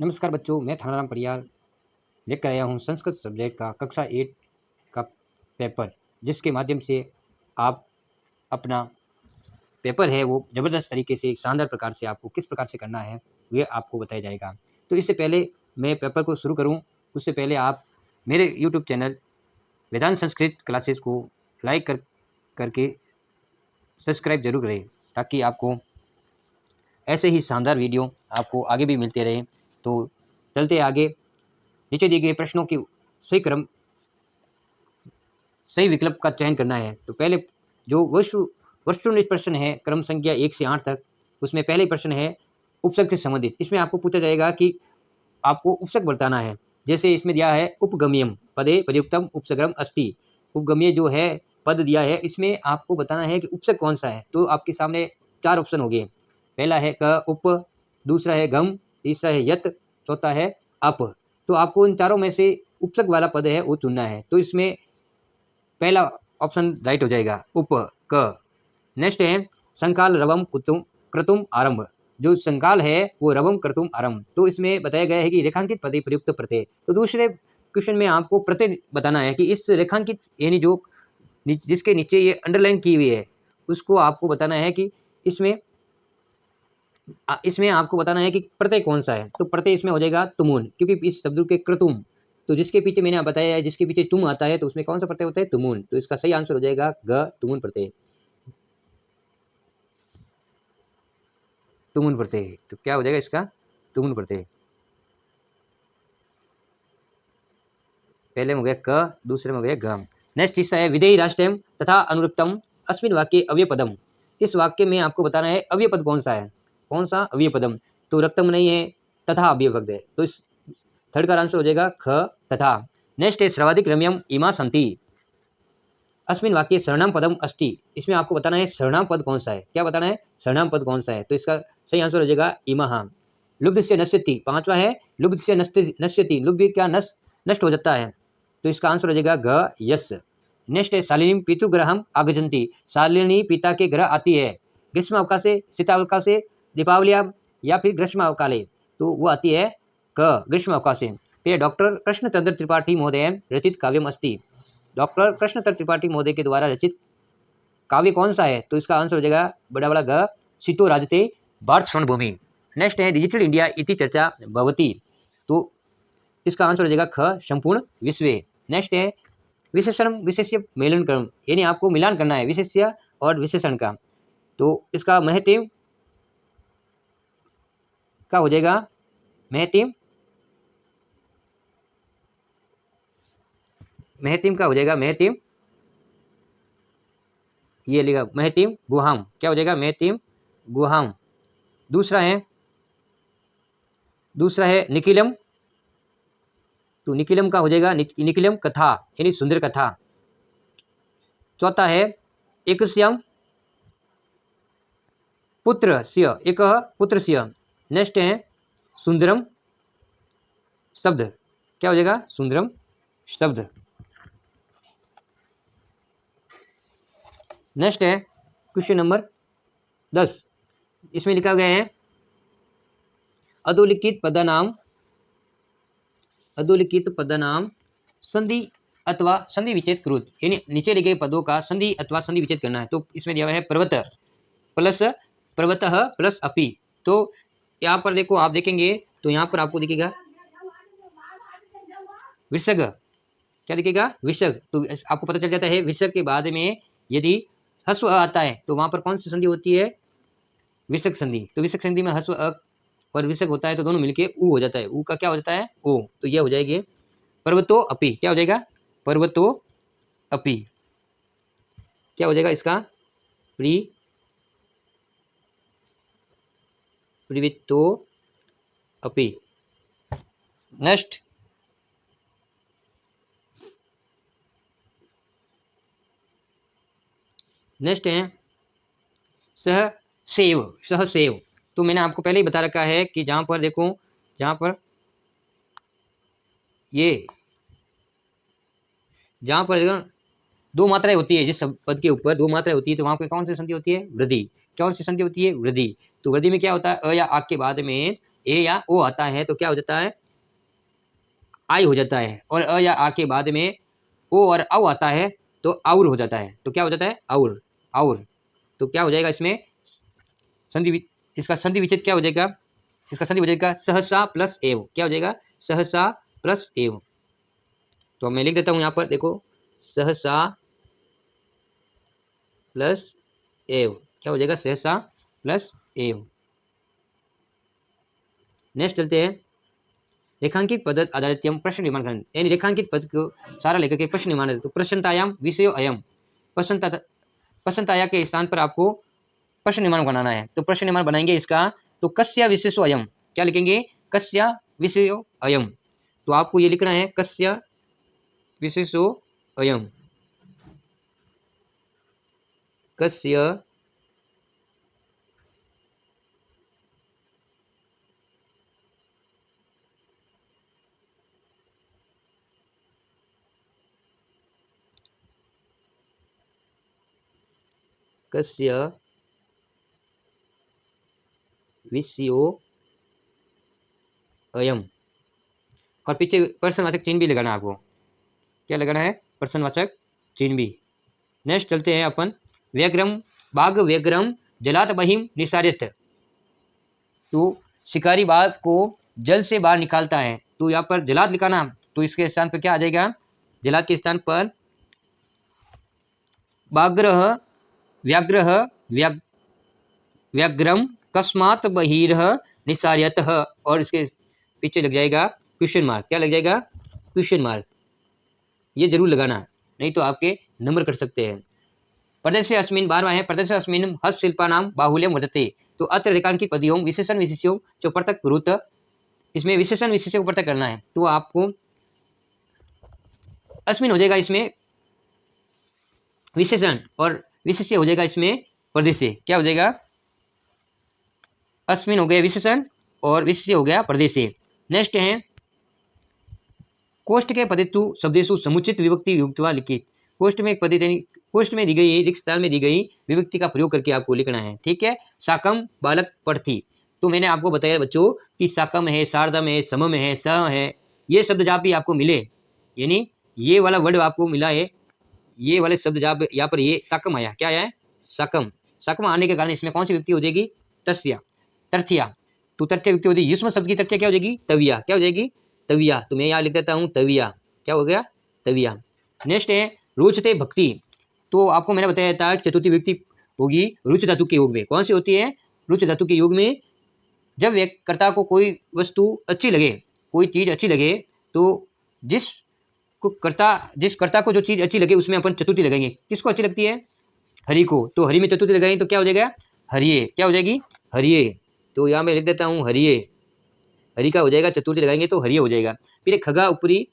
नमस्कार बच्चों, मैं थानाराम परियार लेकर आया हूँ संस्कृत सब्जेक्ट का कक्षा 8 का पेपर, जिसके माध्यम से आप अपना पेपर है वो ज़बरदस्त तरीके से शानदार प्रकार से आपको किस प्रकार से करना है ये आपको बताया जाएगा। तो इससे पहले मैं पेपर को शुरू करूँ उससे पहले आप मेरे यूट्यूब चैनल वेदांत संस्कृत क्लासेस को लाइक करके सब्सक्राइब जरूर करें, ताकि आपको ऐसे ही शानदार वीडियो आपको आगे भी मिलते रहें। तो चलते आगे, नीचे दिए गए प्रश्नों की सही क्रम सही विकल्प का चयन करना है। तो पहले जो वस्तुनिष्ठ प्रश्न है क्रम संख्या 1 से 8 तक, उसमें पहले प्रश्न है उपसर्ग से संबंधित। इसमें आपको पूछा जाएगा कि आपको उपसर्ग बताना है। जैसे इसमें दिया है उपगम्यम पदे प्रयुक्तम उपसर्गम अस्ति। उपगम्य जो है पद दिया है, इसमें आपको बताना है कि उपसर्ग कौन सा है। तो आपके सामने 4 ऑप्शन हो गए। पहला है क उप, दूसरा है गम, तीसरा है यत, चौथा है अप। तो आपको इन चारों में से उपसर्ग वाला पद है वो चुनना है। तो इसमें पहला ऑप्शन राइट हो जाएगा उप क। नेक्स्ट है संकाल रवम कुतुम क्रतुम आरंभ। जो संकाल है वो रवम क्रतुम आरंभ। तो इसमें बताया गया है कि रेखांकित पदे प्रयुक्त प्रत्यय। तो दूसरे क्वेश्चन में आपको प्रत्यय बताना है कि इस रेखांकित यानी जो जिसके नीचे ये अंडरलाइन की हुई है उसको आपको बताना है कि इसमें आपको बताना है कि प्रत्यय कौन सा है। तो प्रत्यय इसमें हो जाएगा तुमुन, क्योंकि इस शब्द के क्रतुम, तो जिसके पीछे मैंने बताया है जिसके पीछे तुम आता है तो उसमें कौन सा प्रत्यय होता है, तुमुन। तो इसका सही आंसर हो जाएगा ग तुमुन प्रत्यय। तुमुन प्रत्यय, तो क्या हो जाएगा इसका तुमुन प्रत्यय। पहले में हो गया क, दूसरे में हो गया ग। नेक्स्ट तीसरा है विधेयी राष्ट्रम तथा अनुरुक्तम अस्मिन वाक्य अव्यय पदम। इस वाक्य में आपको बताना है अव्यय पद कौन सा है, कौन सा अव्यय पदम। तो रक्तम नहीं है, तथा अव्यय पद है। तो इस थर्ड का आंसर हो जाएगा ख तथा। नेक्स्ट है सर्वाधिक रम्यम इमा संति अस्मिन वाक्य सर्वनाम पदम अस्ति। इसमें आपको बताना है सर्वनाम पद कौन सा है। क्या बताना है, सर्वनाम पद कौन सा है। तो इसका सही आंसर हो जाएगा इमः। लुब्ध से नश्यति, पांचवा है लुब्ध से नश्यति। लुब्ध क्या नष्ट हो जाता है। तो इसका आंसर हो जाएगा ग यस। नेक्स्ट है शालिनी पितृग्रहम आगजंती। शालिनी पिता के ग्रह आती है ग्रीष्म अवकाशे, शीतावकाशे, दीपावलिया या फिर ग्रीष्म अवकाले। तो वो आती है क ग्रीष्म अवकाशे। फिर डॉक्टर कृष्णचंद्र त्रिपाठी महोदय रचित काव्यम अस्ति। डॉक्टर कृष्णचंद्र त्रिपाठी महोदय के द्वारा रचित काव्य कौन सा है। तो इसका आंसर हो जाएगा बड़ा बड़ा ग शीतो राजते भारत स्वर्णभूमि। नेक्स्ट है डिजिटल इंडिया इति चर्चा भवति। तो इसका आंसर हो जाएगा ख संपूर्ण विश्व। नेक्स्ट है विशेषण विशेष्य मेलन क्रम, यानी आपको मिलान करना है विशेष्य और विशेषण का। तो इसका महतिम का हो जाएगा महतिम का हो जाएगा महतिम, ये लिखा महतिम गुहाम। क्या हो जाएगा महतिम गुहाम। दूसरा है निखिलम। तो निखिलम का हो जाएगा निखिलम कथा, यानी सुंदर कथा। चौथा है एकस्यम पुत्रस्य, एक पुत्रस्य। नेक्स्ट है सुंदरम शब्द। क्या हो जाएगा सुंदरम शब्द। नेक्स्ट है क्वेश्चन नंबर 10। इसमें लिखा गया है अधोलिखित पदनाम संधि अथवा संधि विच्छेद कृत, यानी नीचे लिखे पदों का संधि अथवा संधि विच्छेद करना है। तो इसमें दिया हुआ है पर्वत प्लस पर्वतः प्लस अपि। तो यहाँ पर देखो, आप देखेंगे तो यहाँ पर आपको दिखेगा विसर्ग। क्या दिखेगा विसर्ग। तो आपको पता चल जाता है विसर्ग के बाद में यदि हस्व आता है तो वहां पर कौन सी संधि होती है, विसर्ग संधि। तो विसर्ग संधि में हस्व और विसर्ग होता है तो दोनों मिलके ऊ हो जाता है। ऊ का क्या हो जाता है ओ। तो यह हो जाएगी पर्वतो अपि। क्या हो जाएगा पर्वतो अपि। क्या हो जाएगा इसका प्रीवितो अपि। नेक्स्ट है सहसेव। तो मैंने आपको पहले ही बता रखा है कि जहां पर देखो, जहां पर देखो दो मात्राएं होती है, जिस पद के ऊपर दो मात्राएं होती है तो वहां पर कौन सी संधि होती है, वृद्धि। कौन सी संधि होती है, वृद्धि। तो वृद्धि में क्या होता है अ या आ के बाद में ए या ओ आता है तो क्या हो जाता है, आई हो जाता है, और अ या आ के बाद में ओ और औ आता है तो आउर हो जाता है, तो क्या हो जाता है, आउर, आउर। तो क्या हो जाएगा इसमें इसका संधि विच्छेद क्या हो जाएगा, इसका संधि हो जाएगा सहसा प्लस एव, क्या हो जाएगा, सहसा प्लस एव। तो मैं लिख देता हूं यहाँ पर, देखो, सहसा प्लस एव, क्या हो जाएगा, सहसा प्लस एव। नेक्स्ट चलते हैं, रेखांकित पद आधारित हम प्रश्न निर्माण करें, यानी रेखांकित पद को सारा लेकर के प्रश्न निर्माण। तो प्रश्नतायाम विषयो अयम, प्रश्नताया के स्थान पर आपको प्रश्न निर्माण बनाना है। तो प्रश्न निर्माण बनाएंगे इसका, तो कस्य विशेषो अयम, क्या लिखेंगे, कस्य विषयो अयम। तो आपको ये लिखना है कस्य विशेषो अयम, कस्य कस्य विषयो अयम, और पीछे प्रश्नवाचक चिन्ह भी लगाना है आपको, क्या लगाना है, प्रश्नवाचक चिन्ह भी। नेक्स्ट चलते हैं अपन, व्यग्रम बाघ व्यग्रम जलात बहिम निसार्यत। तो शिकारी बाघ को जल से बाहर निकालता है, तो यहाँ पर जलात लिखाना, तो इसके स्थान पर क्या आ जाएगा, जलात के स्थान पर बाग्रह व्याग्रह व्याग्रम कस्मात बहिर्ह निसार्यतः, और इसके पीछे लग जाएगा क्वेश्चन मार्क, क्या लग जाएगा, क्वेश्चन मार्क। ये जरूर लगाना, नहीं तो आपके नंबर कट सकते हैं। प्रदेश अस्मिन 12वां है, प्रदेश अस्मिन हस्तशिल्पानाम बाहुल्यम वर्तते। तो अत्र रेखांकित पदयों विशेषण विशेष्यों जो पृथक कुरुत, इसमें विशेषण विशेष्य को पृथक करना है। तो आपको अस्मिन हो जाएगा इसमें विशेषण, और विशेष्य हो जाएगा इसमें प्रदेश, क्या हो जाएगा, अस्मिन हो गया विशेषण और विशेष्य हो गया प्रदेश। नेक्स्ट है, कोष्ठ के पदेतु शब्देशु समुचित विभक्ति युक्तवा लिखित। कोष्ठ में एक पद्धति, कोष्ठ में दी गई, रिक्त स्थान में दी गई विभक्ति का प्रयोग करके आपको लिखना है, ठीक है। साकम बालक पढ़ती, तो मैंने आपको बताया बच्चों कि साकम है, सारदम है, समम है, स है, ये शब्द जहाँ भी आपको मिले, यानी ये वाला वर्ड आपको मिला है, ये वाले शब्द जहाँ यहाँ पर ये साकम आया, क्या आया है, साकम। साकम आने के कारण इसमें कौन सी विभक्ति हो जाएगी, तस्या, तर्थ्या। तो तथ्य विभक्ति हो जाएगी, युष्म शब्द की तथ्य क्या हो जाएगी, तविया, क्या हो जाएगी, तविया। तो मैं यहाँ लिख देता हूँ तविया, क्या हो गया, तविया। नेक्स्ट है रोचते भक्ति, तो आपको मैंने बताया था चतुर्थी विभक्ति होगी रुच धातु के योग में, कौन सी होती है, रुच धातु के योग में। जब कर्ता को कोई वस्तु अच्छी लगे, कोई चीज अच्छी लगे, तो जिस कर्ता को जो चीज अच्छी लगे उसमें अपन चतुर्थी लगाएंगे। किसको अच्छी लगती है, हरि को, तो हरि में चतुर्थी लगाएंगे तो क्या हो जाएगा, हरिये, क्या हो जाएगी, हरिये। तो यहाँ मैं लिख देता हूँ हरिये, हरि का हो जाएगा, चतुर्थी लगाएंगे तो हरिये हो जाएगा। फिर खगा ऊपरी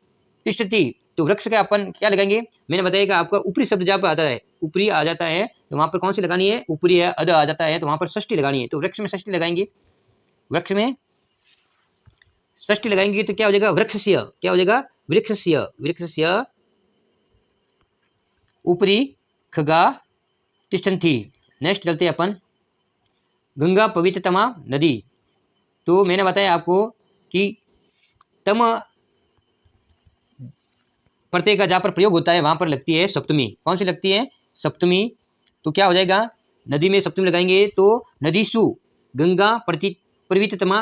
तिष्ठति, तो वृक्ष का अपन क्या लगाएंगे, मैंने बताया कि आपका ऊपरी शब्द जहाँ पर आता है, ऊपरी आ जाता है तो वहां पर कौन सी लगानी है, ऊपरी है, अद आ जाता है तो वहां पर षष्ठी लगानी है, तो वृक्ष में षष्ठी लगाएंगे, वृक्ष में षष्ठी लगाएंगे तो क्या हो जाएगा, वृक्षस्य, क्या हो जाएगा, वृक्षस्य, वृक्षस्य ऊपरी खगा तिष्ठन्ति। नेक्स्ट चलते हैं अपन, गंगा पवित्रतमा नदी, तो मैंने बताया आपको कि तम प्रत्यय का जहाँ पर प्रयोग होता है वहां पर लगती है सप्तमी, कौन सी लगती है, सप्तमी। तो क्या हो जाएगा, नदी में सप्तमी लगाएंगे तो नदीसु गंगा पवित्रतमा,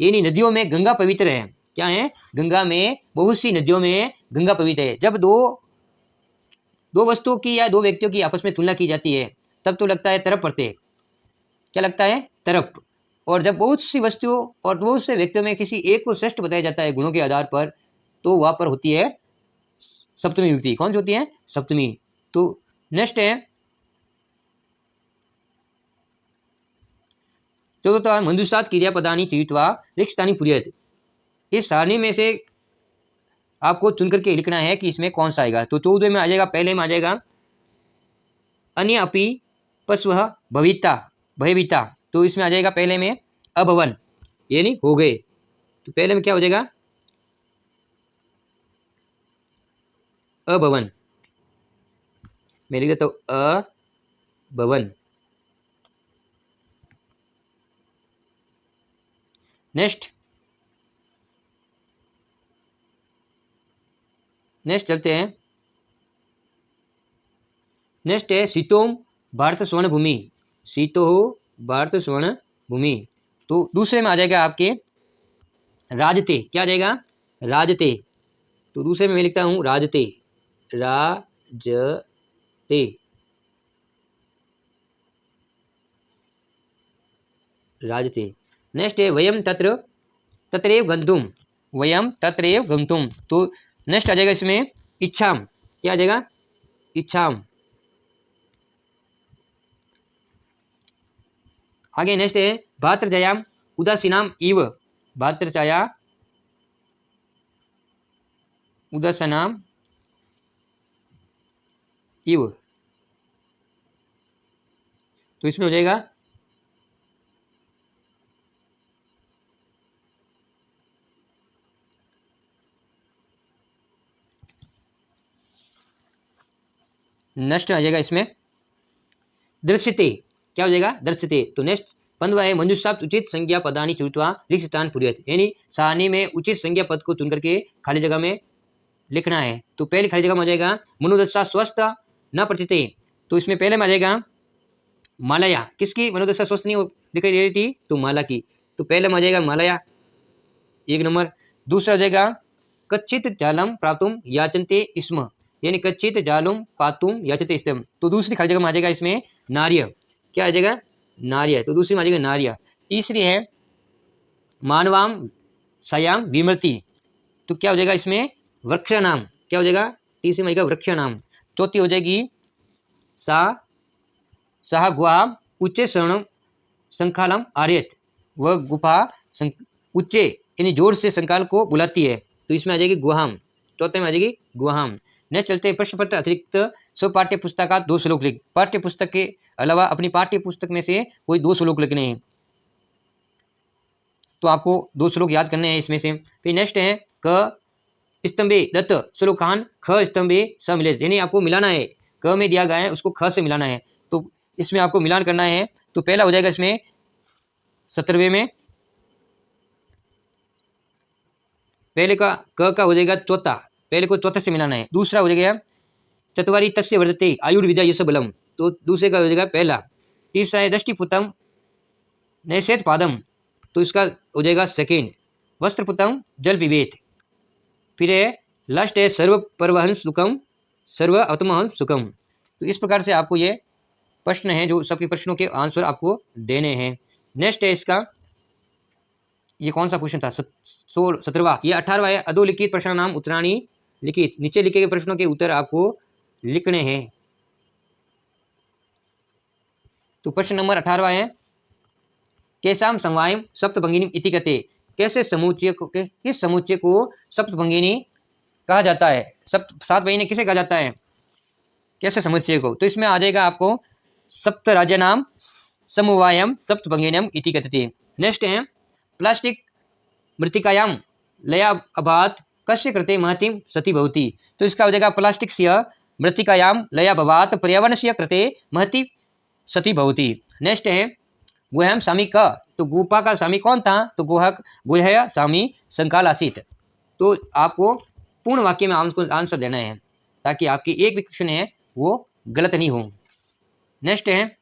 यानी नदियों में गंगा पवित्र है, क्या है, गंगा में, बहुत सी नदियों में गंगा पवित्र है। जब दो वस्तुओं की या दो व्यक्तियों की आपस में तुलना की जाती है तब तो लगता है तरफ प्रत्यय, क्या लगता है, तरफ। और जब बहुत सी वस्तुओं और बहुत से व्यक्तियों में किसी एक को श्रेष्ठ बताया जाता है गुणों के आधार पर, तो वहां पर होती है सप्तमी विभक्ति, कौन सी होती है, सप्तमी। तो नेक्स्ट है चतुर्थ, मंजुषात क्रियापदानी तीर्थवा रिक्तानी पुरियत। इस सारणी में से आपको चुन करके लिखना है कि इसमें कौन सा आएगा। तो 14 में आ जाएगा, पहले में आ जाएगा अन्य अपि पशु भविता भयभीता, तो इसमें आ जाएगा पहले में अभवन, यानी हो गए, तो पहले में क्या हो जाएगा, अभवन, मैं लिख देता हूं अभवन। नेक्स्ट नेक्स्ट चलते हैं। नेक्स्ट है शीतोम भारत स्वर्ण भूमि, शीतो भारत स्वर्ण भूमि। तो दूसरे में आ जाएगा आपके राजते, क्या आ जाएगा, राजते। तो दूसरे में मैं लिखता हूँ राजते, राजते, राजते। नेक्स्ट है वयम तत्र तत्रैव गंतुम, वयम तत्रैव गंतुम। तो नेक्स्ट आ जाएगा इसमें इच्छाम, क्या आ जाएगा, इच्छाम। आगे नेक्स्ट है भातृजायाम उदासीनाम इव, भातृजाया उदासीनाम इव। तो इसमें हो जाएगा नेक्स्ट आ जाएगा इसमें दृश्यते, क्या हो जाएगा, दृश्यते। तो नेक्स्ट पंद्रह है मंजुषाप्त उचित संज्ञा पदानी चुत्वा लिखितान पुर्यत, यानी सारणी में उचित संज्ञा पद को चुन करके खाली जगह में लिखना है। तो पहली खाली जगह में आ जाएगा मनोदशा स्वस्थ न प्रतीते। तो इसमें पहले में आ जाएगा मालया, किसकी मनोदशा स्वस्थ नहीं दिखाई दे रही थी, तो माला की। तो पहले में आ जाएगा मालया, एक नंबर। दूसरा हो जाएगा कच्चित जालम प्राप्तुम याचनते स्म, यानी कच्चित जालुम पातुम याचते स्म। तो दूसरी खाली जगह में आ जाएगा इसमें नार्य, क्या आ जाएगा, नार्य। तो दूसरी में आ जाएगा नार्य। तीसरी है मानवाम सयाम विमृति, तो क्या हो जाएगा इसमें वृक्ष नाम, क्या हो जाएगा, तीसरी में आएगा वृक्ष नाम। चौथी हो जाएगी सा सह गुहा उच्चे शरणम संखालम आर्यत, वह गुफा उच्चे यानी जोर से संकाल को बुलाती है। तो इसमें आ जाएगी गुहाम, चौथे में आ जाएगी गुहाम। नेक्स्ट चलते हैं प्रश्न पत्र अतिरिक्त स्व पाठ्य पुस्तक का 2 श्लोक लिख, पाठ्य पुस्तक के अलावा अपनी पाठ्य पुस्तक में से कोई 2 श्लोक लिखने हैं। तो आपको 2 श्लोक याद करने हैं इसमें से। फिर नेक्स्ट है क स्तंभे दत्त श्लोकान ख स्तंभे सम्मिलित, यानी आपको मिलाना है, क में दिया गया है उसको ख से मिलाना है। तो इसमें आपको मिलान करना है। तो पहला हो जाएगा इसमें 17वें में, पहले का क का हो जाएगा चौथा, पहले को चौथे से मिलाना है। दूसरा हो जाएगा चतवारी तस्य वर्धते आयुर्विद्या यश बलम, तो दूसरे का हो जाएगा पहला। तीसरा है दृष्टिपुतम नैषेत पादम, तो इसका हो जाएगा सेकेंड। वस्त्रपुतम जल पिबेत। फिर है लास्ट है सर्व परवहन सुखम सर्व अतमहन सुखम। तो इस प्रकार से आपको ये प्रश्न है जो सबके प्रश्नों के आंसर आपको देने हैं। नेक्स्ट है इसका, ये कौन सा क्वेश्चन था, 17वां, ये 18वां है अधोलिखित प्रश्न नाम उत्तराणी लिखित, नीचे लिखे गए प्रश्नों के उत्तर आपको लिखने हैं। तो प्रश्न नंबर 18वां है केसाम समवायम सप्तभंगिनी इति कथे, कैसे समुच्चय को, किस समुच्चय को सप्तभंगिनी कहा जाता है, 7 महीने किसे कहा जाता है, कैसे समुच्चय को। तो इसमें आ जाएगा आपको सप्त राज्य नाम समवायम सप्तभंगिनम इति कथते। नेक्स्ट है प्लास्टिक मृतिकायाम लया अभात कस्य कृते महतिम सती भवति, तो इसका हो जाएगा प्लास्टिक से मृतिकायाम लया भवात पर्यावरण से कृते महति सती भवति। नेक्स्ट है गुहम स्वामी का, तो गुफा का स्वामी कौन था, तो गुहक गुह्य स्वामी संकाल आसित। तो आपको पूर्ण वाक्य में आंसर देना है ताकि आपकी एक भी क्वेश्चन है वो गलत नहीं हो। नेक्स्ट है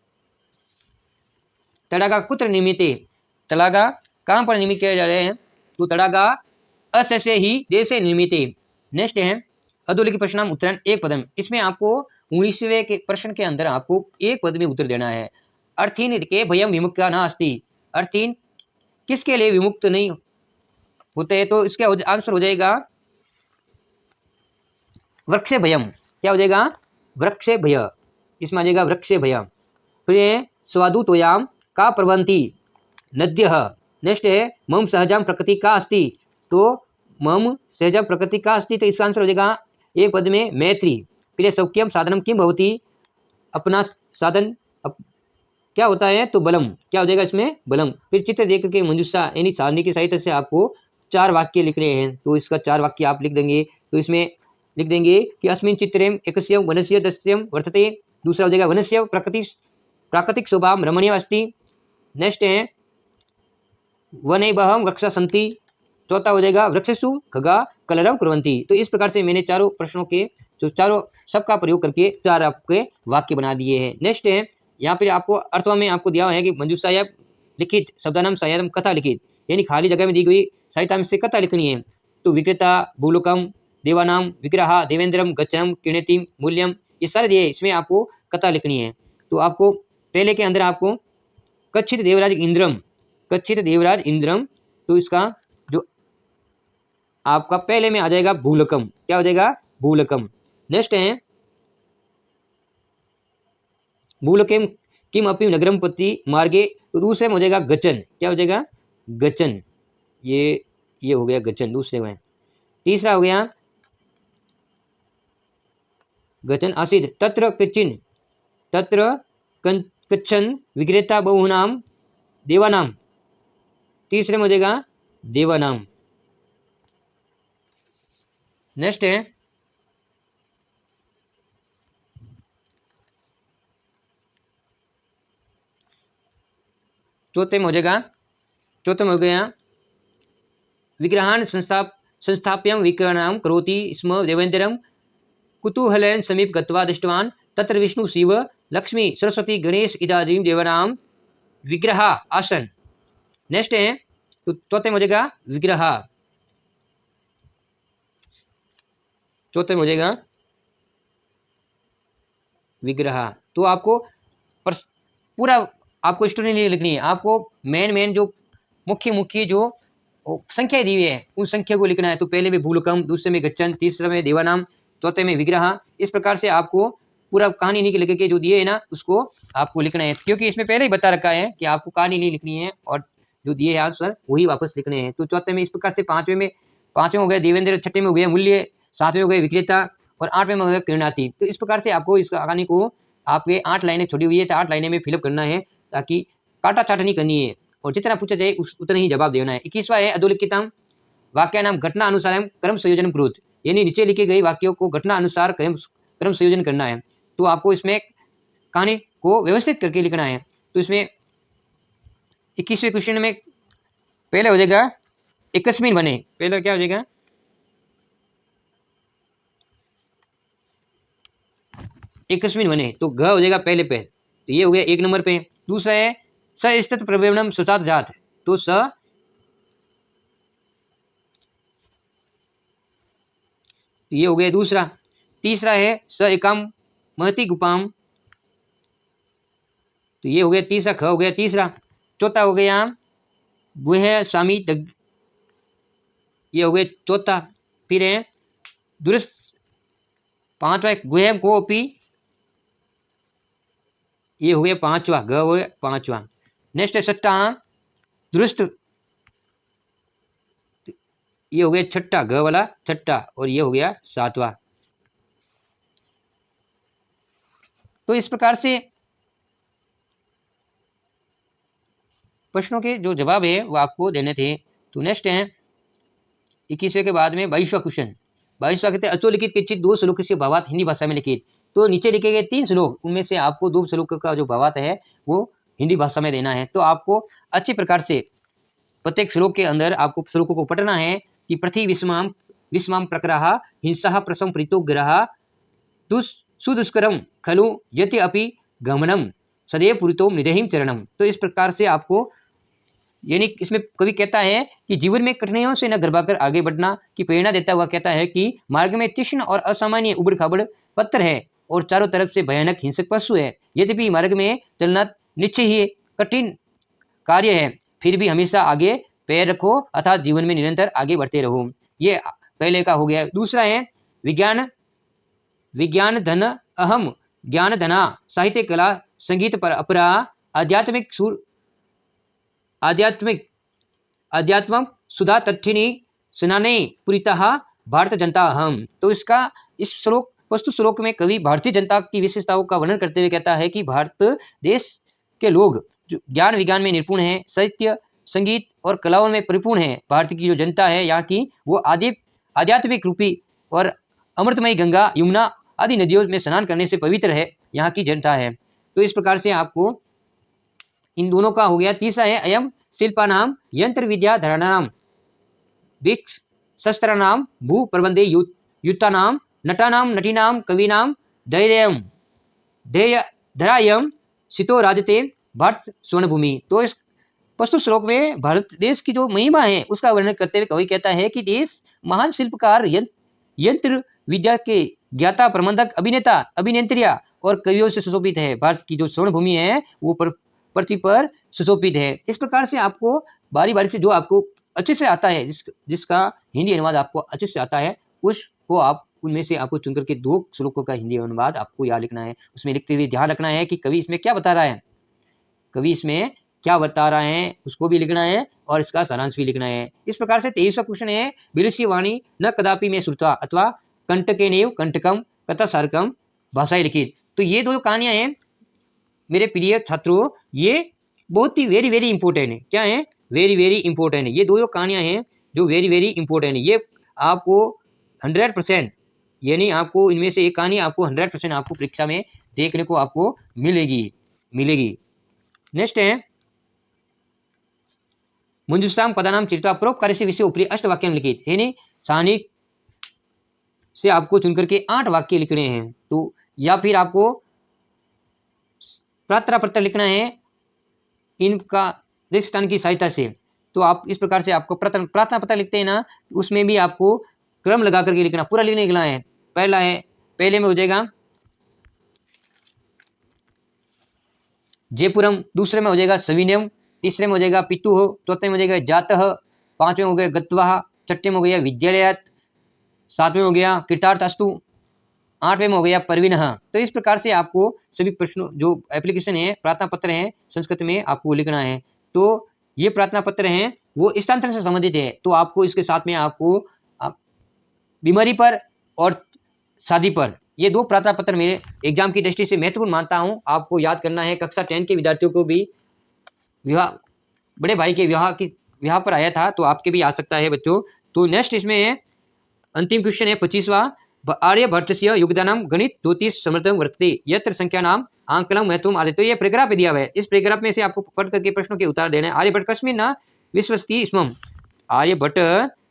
तड़ागा कुत्र निर्मित, तड़ागा कहाँ पर निर्मित किए जा रहे हैं, तो तड़ागा अस्य से ही देशे निर्मित। नेक्स्ट है अधोलिखित प्रश्न उत्तरण एक पदम, इसमें आपको 19वें के प्रश्न के अंदर आपको एक पद में उत्तर देना है। अर्थहीन के भयम विमुक्ता न अस्ति, अर्थहीन किसके लिए विमुक्त नहीं होते हैं, तो इसका आंसर हो जाएगा वृक्ष भयम, क्या हो जाएगा, वृक्ष भय, इसमें आ जाएगा वृक्ष भय। फिर स्वादुतोयाम का प्रवंती नद्य। नेक्स्ट है मम सहजाम प्रकृति का अस्ति, तो मम सहजाम प्रकृति का अस्ति, तो इसका आंसर हो जाएगा एक पद में मैत्री। फिर सौख्यम साधनम किम भवति, अपना साधन क्या होता है, तो बलम, क्या हो जाएगा इसमें बलम। फिर चित्र देख करके मंजुषा यानी सारणी की सहायता से आपको 4 वाक्य लिख रहे हैं, तो इसका 4 वाक्य आप लिख देंगे। तो इसमें लिख देंगे कि अस्मिन् चित्रेम एकस्य वनस्य दस्यम वर्तते, दूसरा हो जाएगा वनस्य प्राकृतिक शोभा रमणीय अस्ति। नेक्स्ट है वने बहम वृक्षा सन्ति, चौथा हो जाएगा वृक्षसु खगा कलरव कुर्वन्ति। तो इस प्रकार से मैंने चारों प्रश्नों के जो चारों सबका प्रयोग करके चार आपके वाक्य बना दिए हैं। नेक्स्ट है यहाँ पे आपको अर्थवा में आपको दिया है कि मंजूषाया लिखित शब्दानाम सायाम कथा लिखित, यानी खाली जगह में दी गई साहित्य में से कथा लिखनी है। तो विक्रेता भूलोकम देवानाम विग्रह देवेंद्रम गच्छनम किणतिम मूल्यम, ये सारे दिए, इसमें आपको कथा लिखनी है। तो आपको पहले के अंदर आपको कच्छित देवराज इंद्रम, कच्छित देवराज इंद्रम, तो इसका जो आपका पहले में आ जाएगा भूलकम, क्या हो जाएगा भूलकम। नेक्स्ट है भूलकम किम अपि नगरम पति मार्गे, तो दूसरे में हो जाएगा गचन, क्या हो जाएगा गचन, ये हो गया गचन दूसरे में। तीसरा हो गया गचन आसिद तत्र कच्चिन, तत्र कच्छन विक्रेता बहुनाम देवानाम, तीसरे में हो जाएगा देवानाम। नेक्स्ट है चौथे में हो जाएगा, चौथे में हो गया विग्रहान संस्थाप्यम विक्रणाम करोति स्म देवेंद्रम कुतूहलेन समीप गत्वा दृष्टवान तत्र विष्णु शिव लक्ष्मी सरस्वती गणेश इत्यादि देवानाम विग्रह आसन। नेक्स्ट है तो चौथे में हो जाएगा विग्रह, चौथे में हो जाएगा विग्रह। तो आपको पूरा आपको स्टोरी नहीं लिखनी है, आपको मेन जो मुख्य जो संख्या दी हुई है उन संख्या को लिखना है। तो पहले में भूलकम, दूसरे में गच्चन, तीसरे में देवानाम, चौथे में विग्रह। इस प्रकार से आपको पूरा कहानी नहीं लिख के जो दिए है ना उसको आपको लिखना है, क्योंकि इसमें पहले ही बता रखा है कि आपको कहानी नहीं लिखनी है और जो दिए है आंसर वही वापस लिखने हैं। तो चौथे में इस प्रकार से पांचवें हो गए देवेंद्र, छठे में हो गए मूल्य, सातवें हो गए विक्रेता और आठवें में हो गए किरणाती। तो इस प्रकार से आपको इस कहानी को आपके 8 लाइनें छोड़ी हुई है तो 8 लाइनें में फिलअप करना है, ताकि काटा चाट नहीं करनी है और जितना पूछा जाए उतना ही जवाब देना है। 21वां है अधोलिखितम वाक्य नाम घटना अनुसार क्रम संयोजन प्रोत, यानी नीचे लिखे गए वाक्यों को घटना अनुसार क्रम संयोजन करना है। तो आपको इसमें कहानी को व्यवस्थित करके लिखना है। तो इसमें 21वें क्वेश्चन में पहले हो जाएगा एकस्मिन बने, पहले क्या हो जाएगा एकस्मिन बने, तो घ हो जाएगा पहले पे, तो ये हो गया 1 नंबर पे। दूसरा है सस्थित प्रवेणम सुचात जात, तो ये हो गया दूसरा। तीसरा है स एकाम महति गुपाम, तो ये हो गया तीसरा, ख हो गया तीसरा। चौथा हो गया गुह स्वामी दग, ये हो गया चौथा। फिर है दुरुस्त, पांचवा गुह गोपी, ये हो गया पांचवा, ग हो गया पांचवा। नेक्स्ट है छठा दुरुस्त, ये हो गया छठा, ग वाला छठा, और ये हो गया सातवां। तो इस प्रकार से प्रश्नों के जो जवाब है वो आपको देने थे। तो नेक्स्ट है 21वें के बाद में 22वां क्वेश्चन। 22वां कहते हैं अचो लिखित किंचित 2 श्लोक से भावार्थ हिंदी भाषा में लिखित। तो नीचे लिखे गए 3 श्लोक, उनमें से आपको 2 श्लोक का जो भावार्थ है वो हिंदी भाषा में देना है। तो आपको अच्छी प्रकार से प्रत्येक श्लोक के अंदर आपको श्लोकों को पढ़ना है कि पृथ्वी विस्माम प्रकराः हिंसा प्रसम प्रीतो ग्रह सुदुष्करम खलु यति अपि गमनम सदैव पुरितो मृदेहिम चरणम। तो इस प्रकार से आपको, यानी इसमें कवि कहता है कि जीवन में कठिनाइयों से न घबराकर आगे बढ़ना की प्रेरणा देता हुआ कहता है कि मार्ग में तीक्ष्ण और असामान्य उबड़ खाबड़ पत्थर है और चारों तरफ से भयानक हिंसक पशु है। यद्यपि मार्ग में चलना निश्चय ही कठिन कार्य है, फिर भी हमेशा आगे पैर रखो अर्थात जीवन में निरंतर आगे बढ़ते रहो। ये पहले का हो गया। दूसरा है विज्ञान धन अहम ज्ञान धना साहित्य कला संगीत पर अपरा आध्यात्मिक सुधा तथिनी स्नाने पुरिता भारत जनता अहम। तो इसका इस श्लोक वस्तु श्लोक में कवि भारतीय जनता की विशेषताओं का वर्णन करते हुए कहता है कि भारत देश के लोग जो ज्ञान विज्ञान में निपुण हैं, साहित्य संगीत और कलाओं में परिपूर्ण है। भारत की जो जनता है यहाँ की वो आध्यात्मिक रूपी और अमृतमयी गंगा यमुना आदि नदियों में स्नान करने से पवित्र है, यहाँ की जनता है। तो इस प्रकार से आपको इन दोनों का हो गया। तीसरा है अयम शिल्पानाम यंत्र विद्या धरणानाम भिक्ष शस्त्राणाम भू प्रबंधे युत्तानाम नटानाम नटीनाम कवीनाम धैर्यम ध्येय धरायम सितो राजते भारत स्वर्णभूमि। तो इस प्रस्तुत श्लोक में भारत देश की जो महिमा है उसका वर्णन करते हुए कवि कहता है कि देश महान शिल्पकार, यंत्र विद्या के ज्ञाता, प्रबंधक, अभिनेता, अभिनेत्रियां और कवियों से सुशोभित है। भारत की जो स्वर्ण भूमि है वो पृथ्वी पर सुशोभित है। इस प्रकार से आपको बारी बारी से जो आपको अच्छे से आता है, जिसका हिंदी अनुवाद आपको अच्छे से आता है, उसको आप उनमें से आपको चुनकर के 2 श्लोकों का हिंदी अनुवाद आपको याद लिखना है। उसमें लिखते हुए ध्यान रखना है कि कवि इसमें क्या बता रहा है, कवि इसमें क्या बता रहा है उसको भी लिखना है और इसका सारांश भी लिखना है। इस प्रकार से 23वां क्वेश्चन है, बिलसी वाणी न कदापि में श्रुता अथवा कंटकेनेव कंटकम कथा सारकम भाषाएं लिखित। तो ये 2 कहानियां हैं मेरे प्रिय छात्रों, ये बहुत ही वेरी वेरी इंपॉर्टेंट है। क्या है? वेरी वेरी इंपॉर्टेंट है। ये 2 कहानियां हैं जो वेरी वेरी इंपॉर्टेंट है। ये आपको 100% यानी आपको इनमें से एक कहानी आपको 100% आपको परीक्षा में देखने को आपको मिलेगी। नेक्स्ट है मुंजुषाम पदानाम चरित्वा परोपकारी से विषय उपरी अष्टवाक्यम लिखित, यानी सानिक से आपको चुनकर के 8 वाक्य लिखने हैं। तो या फिर आपको प्रार्थना पत्र लिखना है इनका स्थान की सहायता से। तो आप इस प्रकार से आपको प्रार्थना पत्र लिखते हैं ना, उसमें भी आपको क्रम लगा करके लिखना, पूरा लिखना है। पहले में हो जाएगा जयपुरम, दूसरे में हो जाएगा सविनयम, तीसरे में हो जाएगा पितुः, चौथे में हो जाएगा जातः, 5वें हो गया गत्वाः, छठे में हो गया विद्यालयात्, 7वें हो गया कृतार्थास्तु, 8वें में हो गया परवीनः। तो इस प्रकार से आपको सभी प्रश्नों जो एप्लीकेशन है, प्रार्थना पत्र है, संस्कृत में आपको लिखना है। तो ये प्रार्थना पत्र हैं वो स्थानांतरण से संबंधित है। तो आपको इसके साथ में आपको बीमारी पर और शादी पर ये 2 प्रार्थना पत्र मेरे एग्जाम की दृष्टि से महत्वपूर्ण मानता हूँ। आपको याद करना है। कक्षा 10 के विद्यार्थियों को भी विवाह, बड़े भाई के विवाह पर आया था, तो आपके भी आ सकता है बच्चों। तो नेक्स्ट इसमें है अंतिम क्वेश्चन है 25वां, आर्यभट्टस्य योगदानम गणित ज्योतिष समृद्धम वर्तते यत्र संख्यानाम आंकलम महत्वम आदि। तो ये पैराग्राफ दिया हुआ है, इस पैराग्राफ में से आपको पढ़ करके प्रश्नों के उत्तर देना है। आर्यभट्ट कस्मिन् न विश्वसति स्मम, आर्यभट्ट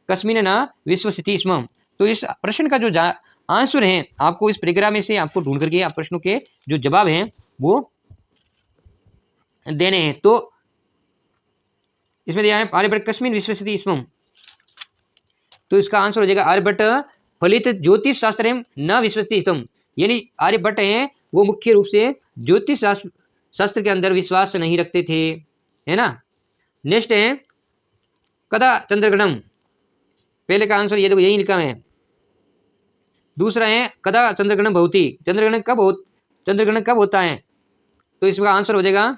कस्मिन् न विश्वसति स्मम। तो इस प्रश्न का जो आंसर है आपको इस पैराग्राफ में से आपको ढूंढ करके आप प्रश्नों के जो जवाब हैं वो देने हैं। तो इसमें दिया है आर्यभट्ट कस्मिन् विश्वसति स्मम, तो इसका आंसर हो जाएगा आर्यभट्ट फलित ज्योतिष शास्त्र न विश्वसति स्मम, यानी आर्यभट्ट हैं वो मुख्य रूप से ज्योतिष शास्त्र के अंदर विश्वास नहीं रखते थे, है ना। नेक्स्ट है कदा चंद्रग्रहणम, पहले का आंसर ये देखो यही लिखा है। दूसरा है कदा चंद्रग्रहण भवति, चंद्रग्रहण कब होता है, तो इसका आंसर हो जाएगा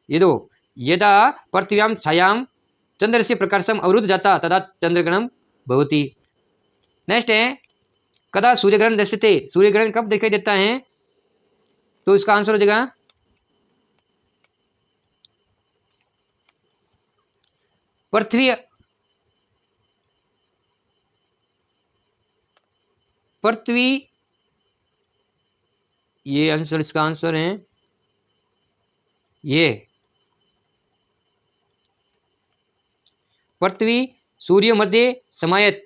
ये दो, यदा पृथ्व्याम छायाम चंद्र से प्रकाशम अवरुद्ध जाता तदा चंद्रग्रहणम भवति। नेक्स्ट है कदा सूर्यग्रहण दृश्यते, सूर्यग्रहण कब दिखाई देता है, तो इसका आंसर हो जाएगा पृथ्वी, ये आंसर, इसका आंसर है ये पृथ्वी सूर्य मध्य समायत।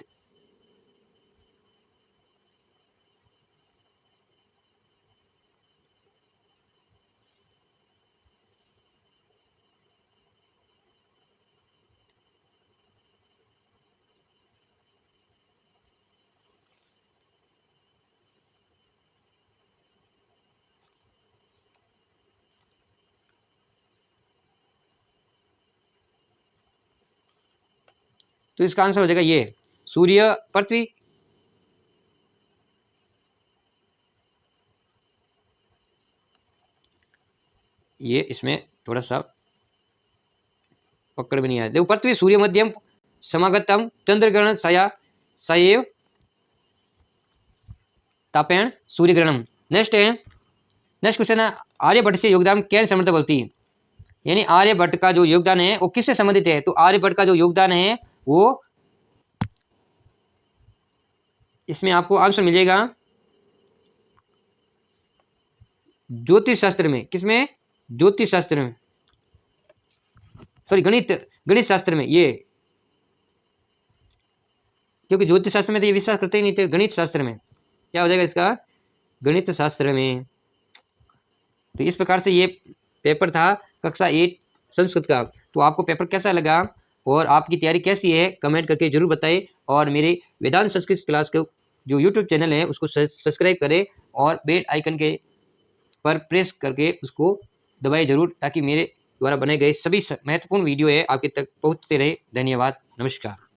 तो इसका आंसर हो जाएगा ये सूर्य पृथ्वी, ये इसमें थोड़ा सा पकड़ भी नहीं आया। देखो पृथ्वी सूर्य मध्यम समागतम चंद्रग्रहण सएव तापेण सूर्यग्रहणम। नेक्स्ट क्वेश्चन है आर्यभट्ट से योगदान कैन समर्थ बोलती, यानी आर्यभट्ट का जो योगदान है वो किससे संबंधित है, तो आर्यभट्ट का जो योगदान है वो इसमें आपको आंसर मिलेगा ज्योतिष शास्त्र में। किसमें? ज्योतिष शास्त्र में। सॉरी गणित शास्त्र में ये, क्योंकि ज्योतिष शास्त्र में तो ये विश्वास करते ही नहीं थे, गणित शास्त्र में क्या हो जाएगा इसका, गणित शास्त्र में। तो इस प्रकार से ये पेपर था कक्षा 8 संस्कृत का। तो आपको पेपर कैसा लगा और आपकी तैयारी कैसी है कमेंट करके जरूर बताएं, और मेरे वेदांत संस्कृत क्लास के जो यूट्यूब चैनल है उसको सब्सक्राइब करें और बेल आइकन के पर प्रेस करके उसको दबाएं जरूर, ताकि मेरे द्वारा बनाए गए सभी महत्वपूर्ण वीडियो है आपके तक पहुंचते रहे। धन्यवाद, नमस्कार।